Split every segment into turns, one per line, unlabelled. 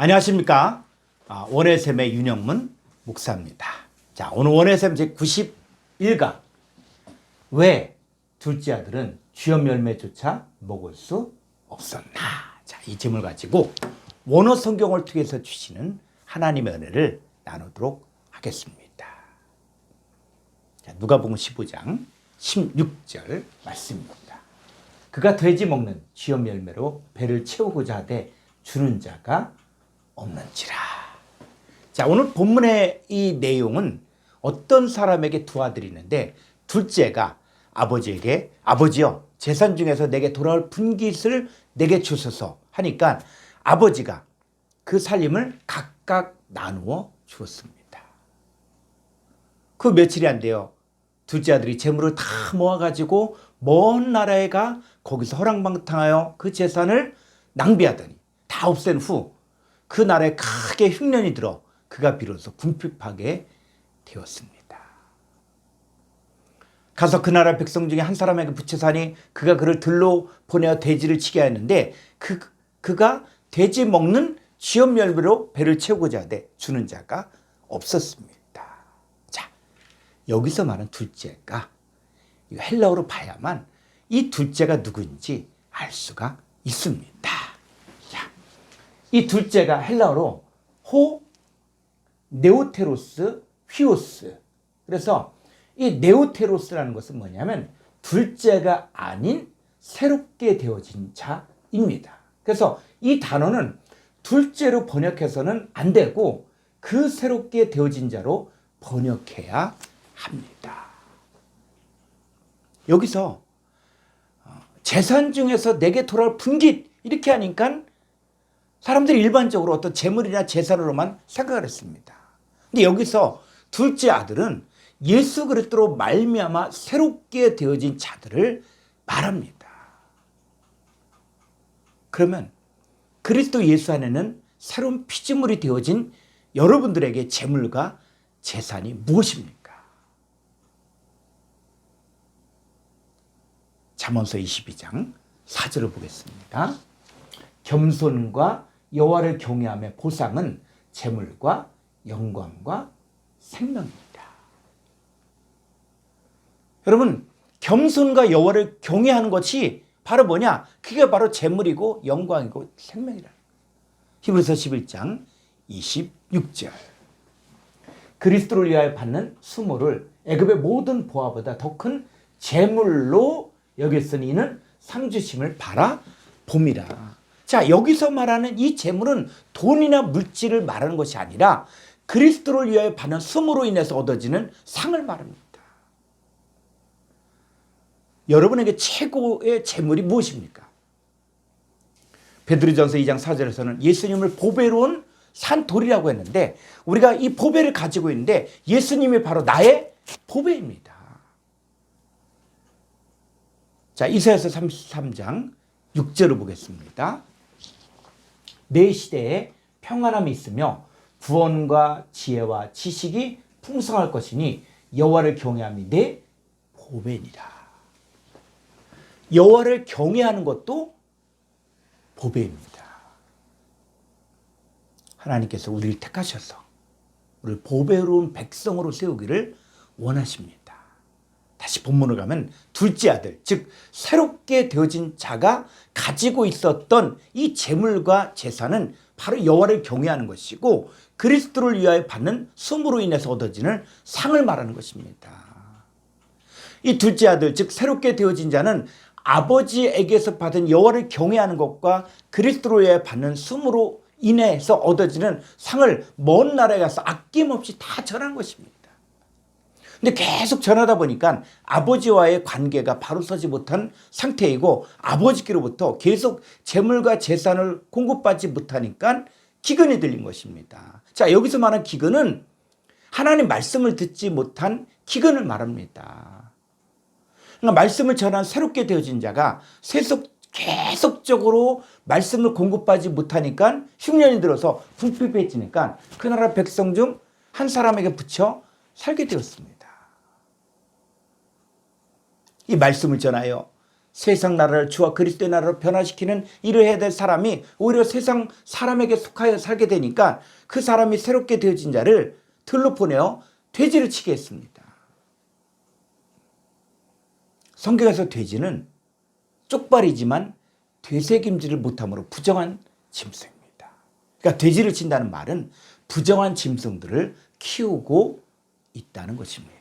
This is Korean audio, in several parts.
안녕하십니까. 원해샘의 윤영문 목사입니다. 자, 오늘 원해샘 제91강. 왜 둘째 아들은 주염 열매조차 먹을 수 없었나? 자, 이 질문을 가지고 원어 성경을 통해서 주시는 하나님의 은혜를 나누도록 하겠습니다. 자, 누가복음 15장 16절 말씀입니다. 그가 돼지 먹는 주염 열매로 배를 채우고자 하되 주는 자가 없는지라. 자, 오늘 본문의 이 내용은 어떤 사람에게 두 아들이 있는데 둘째가 아버지에게 아버지여 재산 중에서 내게 돌아올 분깃을 내게 주소서 하니까 아버지가 그 살림을 각각 나누어 주었습니다. 그 며칠이 안 돼요. 둘째 아들이 재물을 다 모아가지고 먼 나라에 가 거기서 허랑방탕하여 그 재산을 낭비하더니 다 없앤 후 그 나라에 크게 흉년이 들어 그가 비로소 궁핍하게 되었습니다. 가서 그 나라 백성 중에 한 사람에게 부채사니 그가 그를 들로 보내어 돼지를 치게 하였는데 그가 돼지 먹는 쥐염 열매로 배를 채우고자 하되 주는 자가 없었습니다. 자, 여기서 말하는 둘째가 헬라어로 봐야만 이 둘째가 누구인지 알 수가 있습니다. 이 둘째가 헬라어로 호 네오테로스 휘오스. 그래서 이 네오테로스라는 것은 뭐냐면 둘째가 아닌 새롭게 되어진 자입니다. 그래서 이 단어는 둘째로 번역해서는 안 되고 그 새롭게 되어진 자로 번역해야 합니다. 여기서 재산 중에서 내게 돌아올 분깃 이렇게 하니까 사람들이 일반적으로 어떤 재물이나 재산으로만 생각을 했습니다. 근데 여기서 둘째 아들은 예수 그리스도로 말미암아 새롭게 되어진 자들을 말합니다. 그러면 그리스도 예수 안에는 새로운 피조물이 되어진 여러분들에게 재물과 재산이 무엇입니까? 잠언서 22장 4절을 보겠습니다. 겸손과 여호와를 경외함의 보상은 재물과 영광과 생명입니다. 여러분, 겸손과 여호와를 경외하는 것이 바로 뭐냐? 그게 바로 재물이고 영광이고 생명이라. 히브리서 11장 26절. 그리스도를 위하여 받는 수모를 애굽의 모든 보화보다 더 큰 재물로 여겼으니 이는 상 주심을 바라봄이라. 자, 여기서 말하는 이 재물은 돈이나 물질을 말하는 것이 아니라 그리스도를 위하여 받는 수모로 인해서 얻어지는 상을 말합니다. 여러분에게 최고의 재물이 무엇입니까? 베드로전서 2장 4절에서는 예수님을 보배로운 산돌이라고 했는데 우리가 이 보배를 가지고 있는데 예수님이 바로 나의 보배입니다. 자, 이사야서 33장 6절을 보겠습니다. 내 시대에 평안함이 있으며 구원과 지혜와 지식이 풍성할 것이니 여호와를 경외함이 내 보배니라. 여호와를 경외하는 것도 보배입니다. 하나님께서 우리를 택하셔서 우리를 보배로운 백성으로 세우기를 원하십니다. 다시 본문으로 가면 둘째 아들, 즉 새롭게 되어진 자가 가지고 있었던 이 재물과 재산은 바로 여호와를 경외하는 것이고 그리스도를 위하여 받는 수모로 인해서 얻어지는 상을 말하는 것입니다. 이 둘째 아들, 즉 새롭게 되어진 자는 아버지에게서 받은 여호와를 경외하는 것과 그리스도를 위하여 받는 수모로 인해서 얻어지는 상을 먼 나라에 가서 아낌없이 다 전한 것입니다. 근데 계속 전하다 보니까 아버지와의 관계가 바로 서지 못한 상태이고 아버지께로부터 계속 재물과 재산을 공급받지 못하니까 기근이 들린 것입니다. 자, 여기서 말하는 기근은 하나님 말씀을 듣지 못한 기근을 말합니다. 그러니까 말씀을 전한 새롭게 되어진 자가 계속적으로 말씀을 공급받지 못하니까 흉년이 들어서 궁핍해지니까 그 나라 백성 중 한 사람에게 붙여 살게 되었습니다. 이 말씀을 전하여 세상 나라를 주와 그리스도의 나라로 변화시키는 일을 해야 될 사람이 오히려 세상 사람에게 속하여 살게 되니까 그 사람이 새롭게 되어진 자를 들로 보내어 돼지를 치게 했습니다. 성경에서 돼지는 쪽발이지만 되새김질을 못함으로 부정한 짐승입니다. 그러니까 돼지를 친다는 말은 부정한 짐승들을 키우고 있다는 것입니다.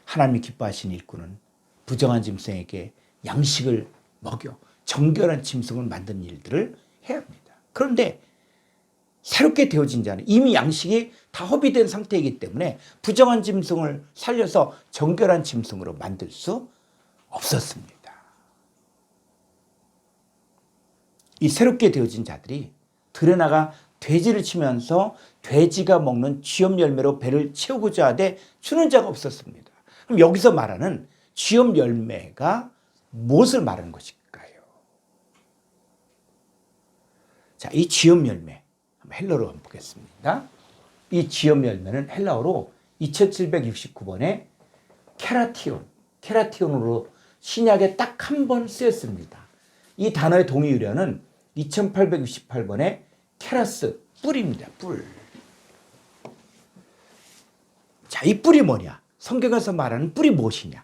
하나님이 기뻐하시는 일꾼은 부정한 짐승에게 양식을 먹여 정결한 짐승을 만드는 일들을 해야 합니다. 그런데 새롭게 되어진 자는 이미 양식이 다 허비된 상태이기 때문에 부정한 짐승을 살려서 정결한 짐승으로 만들 수 없었습니다. 이 새롭게 되어진 자들이 들에 나가 돼지를 치면서 돼지가 먹는 쥐염 열매로 배를 채우고자 하되 주는 자가 없었습니다. 그럼 여기서 말하는 쥐염 열매가 무엇을 말하는 것일까요? 자, 이 쥐염 열매 헬라어로 한번 보겠습니다. 이 쥐염 열매는 헬라어로 2769번에 케라티온으로 신약에 딱 한 번 쓰였습니다. 이 단어의 동의유래는 2868번에 케라스, 뿔입니다. 뿔. 자, 이 뿔이 뭐냐? 성경에서 말하는 뿔이 무엇이냐?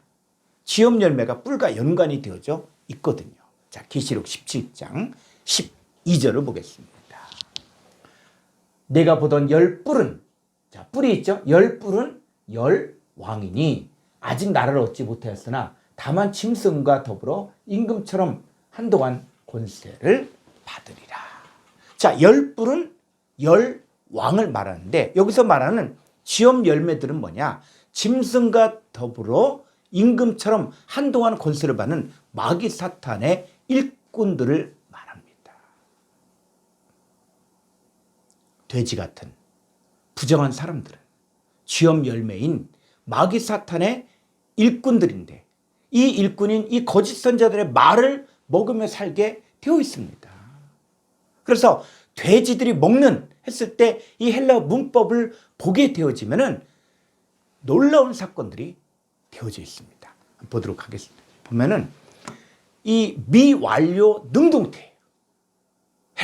쥐염 열매가 뿔과 연관이 되어져 있거든요. 자, 계시록 17장 12절을 보겠습니다. 내가 보던 열 뿔은, 자, 뿔이 있죠? 열 뿔은 열 왕이니 아직 나라를 얻지 못하였으나 다만 짐승과 더불어 임금처럼 한동안 권세를 받으리라. 자, 열 뿔은 열 왕을 말하는데 여기서 말하는 쥐염 열매들은 뭐냐? 짐승과 더불어 임금처럼 한동안 권세를 받는 마귀 사탄의 일꾼들을 말합니다. 돼지 같은 부정한 사람들은 쥐염 열매인 마귀 사탄의 일꾼들인데 이 일꾼인 이 거짓 선자들의 말을 먹으며 살게 되어 있습니다. 그래서 돼지들이 먹는 했을 때 이 헬라어 문법을 보게 되어지면은 놀라운 사건들이 되어져 있습니다. 보도록 하겠습니다. 보면은 이 미완료 능동태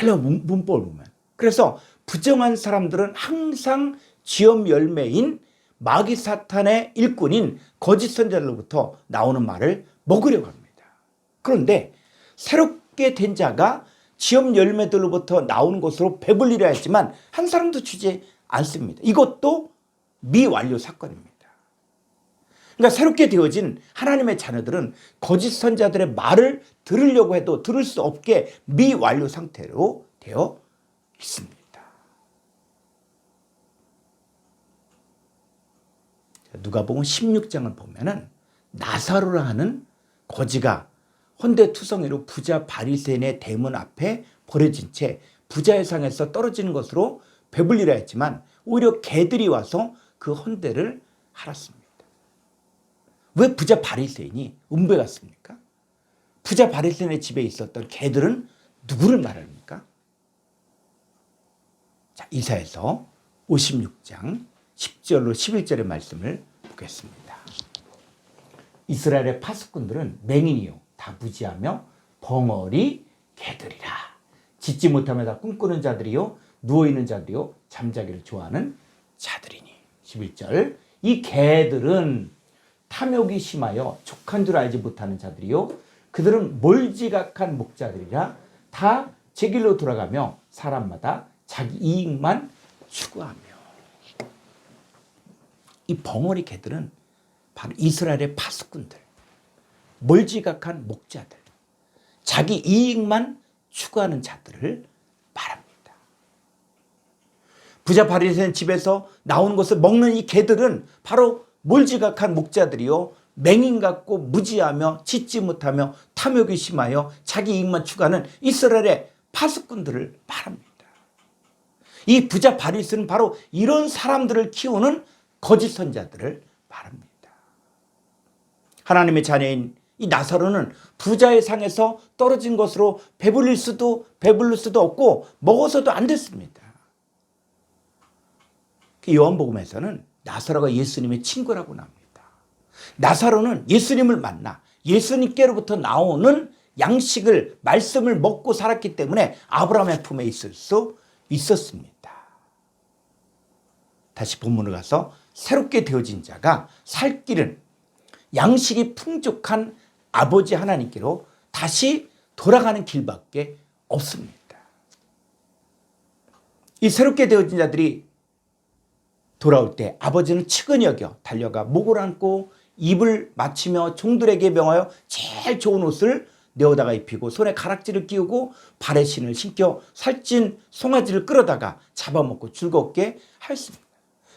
헬라어 문법을 보면 그래서 부정한 사람들은 항상 쥐염 열매인 마귀 사탄의 일꾼인 거짓 선자들로부터 나오는 말을 먹으려고 합니다. 그런데 새롭게 된 자가 쥐염 열매들로부터 나오는 것으로 배불리려 했지만 한 사람도 주지 않습니다. 이것도 미완료 사건입니다. 그러니까 새롭게 되어진 하나님의 자녀들은 거짓 선자들의 말을 들으려고 해도 들을 수 없게 미완료 상태로 되어 있습니다. 누가복음 16장을 보면은 나사로라 하는 거지가 헌데투성이로 부자 바리새인의 대문 앞에 버려진 채 부자의 상에서 떨어지는 것으로 배불리라 했지만 오히려 개들이 와서 그 헌데를 핥았습니다. 왜 부자 바리새인이 음부에 갔습니까? 부자 바리새인의 집에 있었던 개들은 누구를 말합니까? 자, 이사야서 56장 10절로 11절의 말씀을 보겠습니다. 이스라엘의 파수꾼들은 맹인이요 다 무지하며 벙어리 개들이라. 짖지 못하며 다 꿈꾸는 자들이요 누워있는 자들이요 잠자기를 좋아하는 자들이니. 11절 이 개들은 탐욕이 심하여 족한 줄 알지 못하는 자들이요 그들은 몰지각한 목자들이라 다 제 길로 돌아가며 사람마다 자기 이익만 추구하며. 이 벙어리 개들은 바로 이스라엘의 파수꾼들, 몰지각한 목자들, 자기 이익만 추구하는 자들을 말합니다. 부자 바리새인 집에서 나오는 것을 먹는 이 개들은 바로 몰지각한 목자들이요 맹인 같고 무지하며 짖지 못하며 탐욕이 심하여 자기 이익만 추구하는 이스라엘의 파수꾼들을 말합니다. 이 부자 바리새인은 바로 이런 사람들을 키우는 거짓 선자들을 말합니다. 하나님의 자녀인 이 나사로는 부자의 상에서 떨어진 것으로 배불릴 수도 없고 먹어서도 안 됐습니다. 요한복음에서는 나사로가 예수님의 친구라고 나옵니다. 나사로는 예수님을 만나 예수님께로부터 나오는 양식을, 말씀을 먹고 살았기 때문에 아브라함의 품에 있을 수 있었습니다. 다시 본문으로 가서 새롭게 되어진 자가 살 길은 양식이 풍족한 아버지 하나님께로 다시 돌아가는 길밖에 없습니다. 이 새롭게 되어진 자들이 돌아올 때 아버지는 측은히 여겨 달려가 목을 안고 입을 맞추며 종들에게 명하여 제일 좋은 옷을 내어다가 입히고 손에 가락지를 끼우고 발에 신을 신겨 살찐 송아지를 끌어다가 잡아먹고 즐겁게 하였습니다.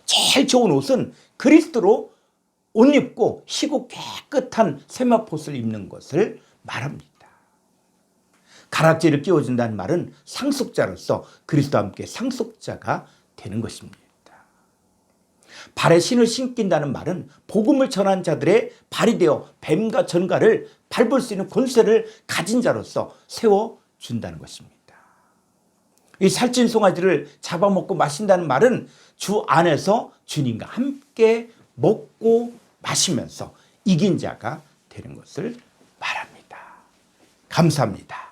제일 좋은 옷은 그리스도로 옷 입고 희고 깨끗한 세마포옷을 입는 것을 말합니다. 가락지를 끼워준다는 말은 상속자로서 그리스도와 함께 상속자가 되는 것입니다. 발에 신을 신긴다는 말은 복음을 전한 자들의 발이 되어 뱀과 전갈을 밟을 수 있는 권세를 가진 자로서 세워준다는 것입니다. 이 살찐 송아지를 잡아먹고 마신다는 말은 주 안에서 주님과 함께 먹고 마시면서 이긴 자가 되는 것을 말합니다. 감사합니다.